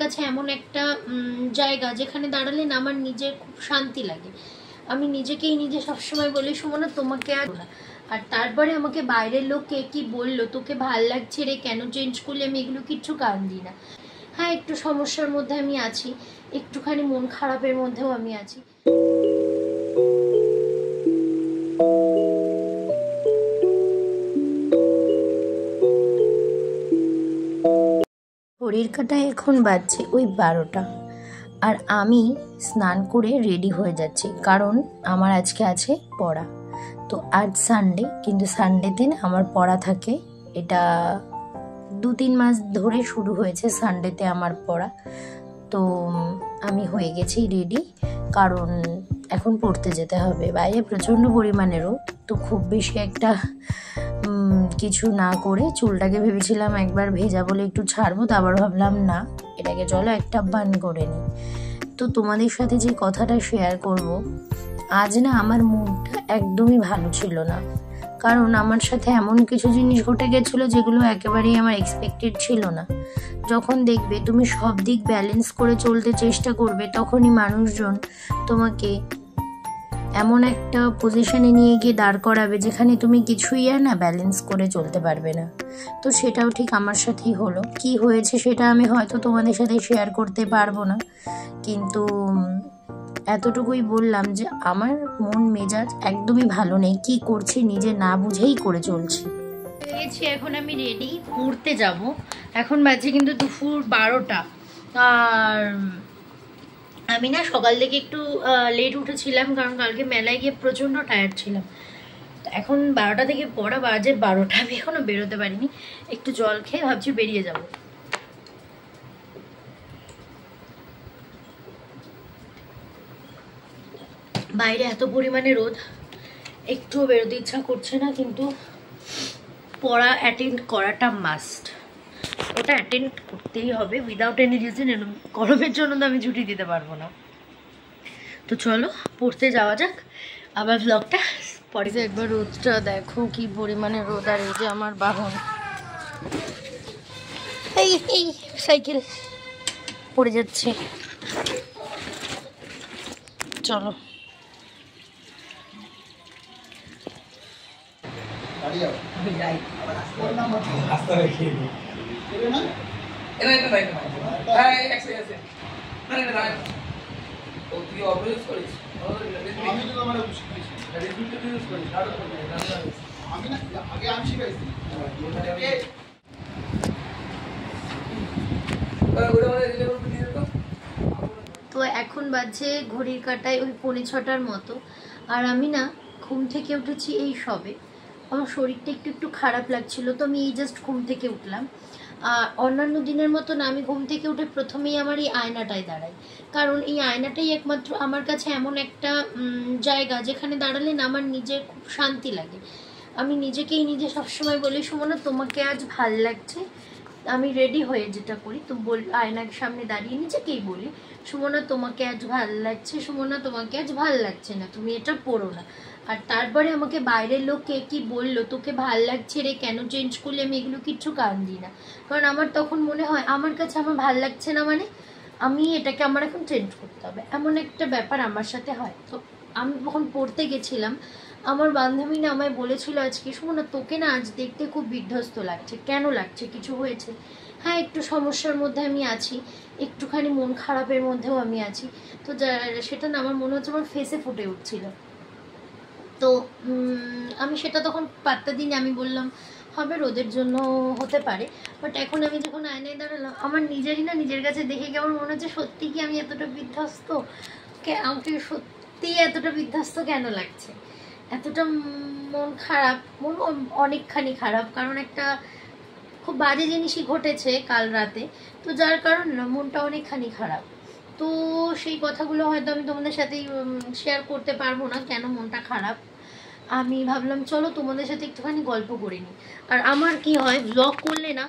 কাছে এমন একটা জায়গা যেখানে দাঁড়ালে না আমার নিজের খুব শান্তি লাগে। আমি নিজেকেই নিজে সবসময় বলি সুমনা তোমাকে আর তারপরে আমাকে বাইরের লোক কে কি বললো তোকে ভাল লাগছে রে, কেন চেঞ্জ করলি, আমি এগুলো কিচ্ছু কান দিই না। হ্যাঁ, একটু সমস্যার মধ্যে আমি আছি, একটুখানি মন খারাপের মধ্যেও আমি আছি। ঘড়ির কাঁটায় এখন বাজছে ওই 12টা, আর আমি স্নান করে রেডি হয়ে যাচ্ছি, কারণ আমার আজকে আছে পড়া। তো আজ সানডে, কিন্তু সানডেতে না আমার পড়া থাকে। এটা 2-3 মাস ধরে শুরু হয়েছে সানডেতে আমার পড়া। তো আমি হয়ে গেছি রেডি, কারণ এখন পড়তে যেতে হবে। বাইরে প্রচণ্ড পরিমাণে রোদ, তো খুব বেশি একটা কিছু না করে চুলটাকে ভেবেছিলাম একবার ভেজা বলে একটু ছাড়বো, তারপর ভাবলাম না, এটাকে চলো একটা বান করে নিই। তো তোমাদের সাথে যে কথাটা শেয়ার করব, আজ না আমার মুডটা একদমই ভালো ছিল না, কারণ আমার সাথে এমন কিছু জিনিস ঘটে গেছিলো যেগুলো একেবারেই আমার এক্সপেক্টেড ছিল না। যখন দেখবে তুমি সব দিক ব্যালেন্স করে চলতে চেষ্টা করবে, তখনই মানুষজন তোমাকে এমন একটা পজিশনে নিয়ে গিয়ে দাঁড় করাবে যেখানে তুমি কিছুই আর না ব্যালেন্স করে চলতে পারবে না। তো সেটাও ঠিক আমার সাথেই হলো। কি হয়েছে সেটা আমি হয়তো তোমাদের সাথে শেয়ার করতে পারবো না, কিন্তু এতটুকুই বললাম যে আমার মন মেজাজ একদমই ভালো নেই, কি করছি নিজে না বুঝেই করে চলছি। এখন আমি রেডি, পড়তে যাব। এখন বাজে কিন্তু দুপুর 12টা, আর আমি না সকাল থেকে একটু লেট উঠেছিলাম, কারণ কালকে মেলায় গিয়ে প্রচণ্ড টায়ার্ড ছিলাম। তো এখন 12টা থেকে পড়া, বাজে 12টা, আমি এখনো বেরোতে পারিনি। একটু জল খেয়ে ভাবছি বেরিয়ে যাব। বাইরে এত পরিমাণে রোদ, একটুও বেরোতে ইচ্ছা করছে না, কিন্তু পড়া অ্যাটেন্ড করাটা মাস্ট, ওটা অ্যাটেন্ড করতেই হবে উইদাউট এনি রিজন। গরমের জন্য তো আমি ছুটি দিতে পারবো না। তো চলো পড়তে যাওয়া যাক, আবার ব্লগটা পরে। একবার রোদটা দেখো কি পরিমাণে রোদ, আর এই যে আমার বাহন, এই সাইকেল পড়ে যাচ্ছে। চলো তো এখন বাজে ঘড়ির কাঁটায় ওই 5:45টার মতো, আর আমি না ঘুম থেকে উঠেছি এই সবে। আমার শরীরটা একটু খারাপ লাগছিল, তো আমি এই জাস্ট ঘুম থেকে উঠলাম। অন্যান্য দিনের মতো না, আমি ঘুম থেকে উঠে প্রথমেই আমার এই আয়নাটায় দাঁড়াই, কারণ এই আয়নাটাই একমাত্র আমার কাছে এমন একটা জায়গা যেখানে দাঁড়ালে না আমার নিজের খুব শান্তি লাগে। আমি নিজেকেই নিজে সবসময় বলি সুমনা তোমাকে আজ ভাল লাগছে। আমি রেডি হয়ে যেটা করি, তো আয়নার সামনে দাঁড়িয়ে নিজেকেই বলি সুমনা তোমাকে আজ ভাল লাগছে, সুমনা তোমাকে আজ ভাল লাগছে না, তুমি এটা পড়ো না। আর তারপরে আমাকে বাইরের লোক কে কি বললো তোকে ভাল লাগছে রে, কেন চেঞ্জ করলে, আমি এগুলো কিচ্ছু কান দিই না, কারণ আমার তখন মনে হয় আমার কাছে আমার ভাল লাগছে না, মানে আমি এটাকে আমার এখন চেঞ্জ করতে হবে, এমন একটা ব্যাপার আমার সাথে হয়। তো আমি যখন পড়তে গেছিলাম, আমার বান্ধবী না আমায় বলেছিল আজকে সুমনা তোকে না আজ দেখতে খুব বিধ্বস্ত লাগছে, কেন লাগছে, কিছু হয়েছে? হ্যাঁ, একটু সমস্যার মধ্যে আমি আছি, একটুখানি মন খারাপের মধ্যেও আমি আছি। তো সেটা না আমার মনে হচ্ছে আমার ফেসে ফুটে উঠছিল। তো আমি সেটা তখন পাত্তা দিইনি, আমি বললাম হবে রোদের জন্য হতে পারে। বাট এখন আমি যখন আয়নায় দাঁড়ালাম, আমার নিজেরই না নিজের কাছে দেখে কেমন মনে হচ্ছে সত্যি কি আমি এতটা বিধ্বস্ত, আমাকে সত্যি এতটা বিধ্বস্ত কেন লাগছে, এতটা মন খারাপ, মন অনেকখানি খারাপ, কারণ একটা খুব বাজে জিনিসই ঘটেছে কাল রাতে, তো যার কারণ না মনটা অনেকখানি খারাপ। তো সেই কথাগুলো হয়তো আমি তোমাদের সাথেই শেয়ার করতে পারবো না কেন মনটা খারাপ। আমি ভাবলাম চলো তোমাদের সাথে একটুখানি গল্প করে নিই। আর আমার কি হয়, ব্লগ করলে না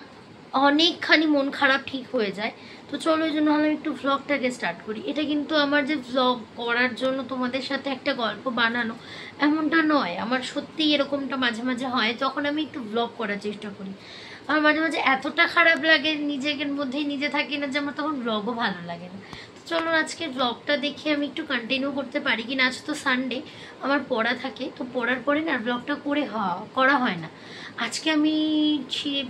অনেকখানি মন খারাপ ঠিক হয়ে যায়, তো চলো এই জন্য ভাবলাম একটু ভ্লগটাকে স্টার্ট করি। এটা কিন্তু আমার যে ভ্লগ করার জন্য তোমাদের সাথে একটা গল্প বানানো এমনটা নয়, আমার সত্যিই এরকমটা মাঝে মাঝে হয় যখন আমি একটু ভ্লগ করার চেষ্টা করি। আমার মাঝে মাঝে এতটা খারাপ লাগে, নিজের মধ্যেই নিজে থাকি না, যে আমার তখন ব্লগও ভালো লাগে না। চলো আজকে ব্লগটা দেখে আমি একটু কন্টিনিউ করতে পারি কিনা। আজ তো সানডে, আমার পড়া থাকে, তো পড়ার পরে না ব্লগটা করা হয় না। আজকে আমি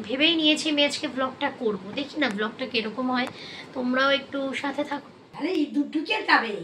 ভেবেই নিয়েছি আমি আজকে ব্লগটা করব, দেখি না ব্লগটা কিরকম হয়, তোমরাও একটু সাথে থাকো। আরে এই দুধ ঢুকে যাবে।